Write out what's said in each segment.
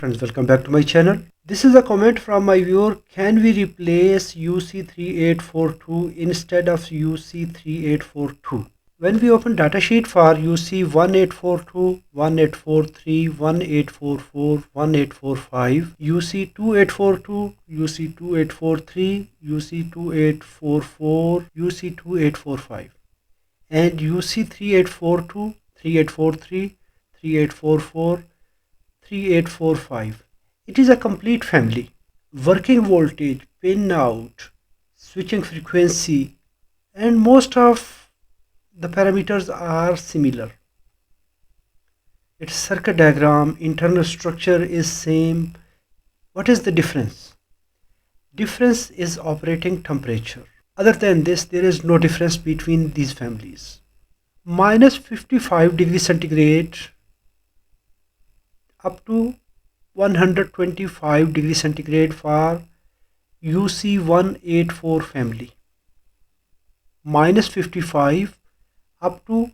Friends, welcome back to my channel. This is a comment from my viewer. Can we replace UC3842 instead of UC3842? When we open datasheet for UC1842, 1843, 1844, 1845, UC2842, UC2843, UC2844, UC2845, and UC3842, 3843, 3844, 3845. It is a complete family. Working voltage, pin out, switching frequency, and most of the parameters are similar. Its circuit diagram, internal structure is same. What is the difference? Difference is operating temperature. Other than this, there is no difference between these families. Minus 55 degrees centigrade up to 125 degrees centigrade for UC184 family. Minus 55 up to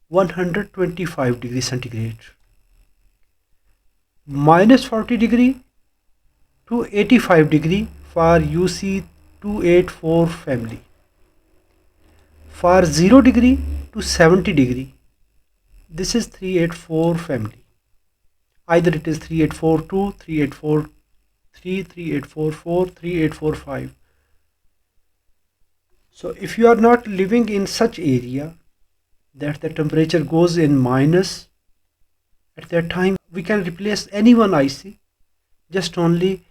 125 degrees centigrade. Minus 40 degree to 85 degree for UC284 family. For 0 degree to 70 degree, this is 384 family. Either it is 3842, 3843, 3844, 3845. So if you are not living in such area that the temperature goes in minus, at that time we can replace any one IC, just only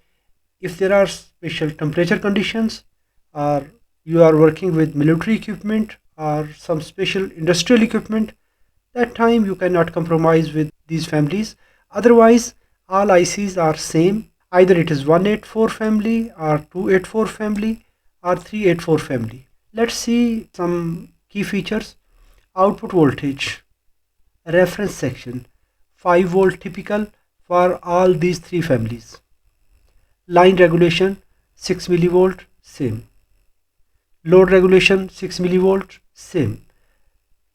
if there are special temperature conditions, or you are working with military equipment or some special industrial equipment. That time you cannot compromise with these families. Otherwise, all ICs are same. Either it is 184 family or 284 family or 384 family. Let's see some key features. Output voltage, reference section, 5 volt typical for all these three families. Line regulation, 6 millivolt, same. Load regulation, 6 millivolt, same.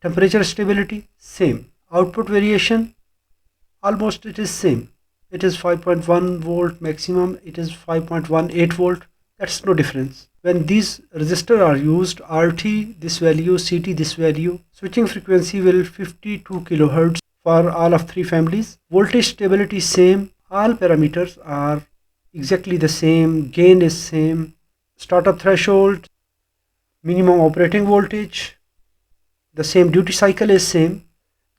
Temperature stability, same. Output variation, almost it is same. It is 5.1 volt maximum, it is 5.18 volt. That's no difference. When these resistors are used, RT this value, CT this value, switching frequency will 52 kilohertz for all of three families. Voltage stability same, all parameters are exactly the same, gain is same, startup threshold, minimum operating voltage, the same, duty cycle is same,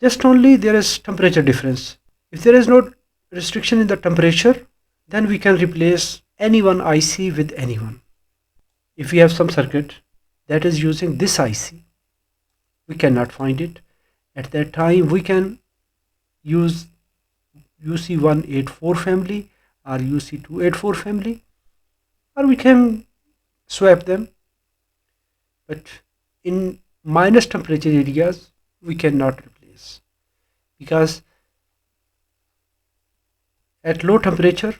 just only there is temperature difference. If there is no restriction in the temperature, then we can replace any one IC with any one. If we have some circuit that is using this IC, we cannot find it. At that time, we can use UC184 family or UC284 family, or we can swap them. But in minus temperature areas, we cannot replace, because at low temperature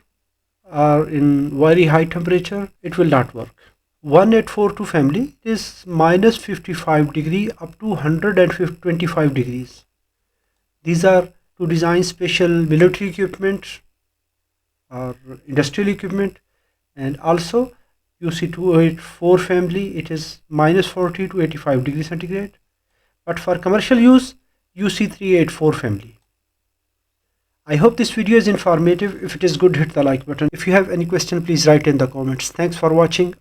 or in very high temperature, it will not work. 1842 family is minus 55 degree up to 125 degrees. These are to design special military equipment or industrial equipment. And also UC284 family, it is minus 40 to 85 degrees centigrade. But for commercial use, UC384 family. I hope this video is informative. If it is good, hit the like button. If you have any question, please write in the comments. Thanks for watching.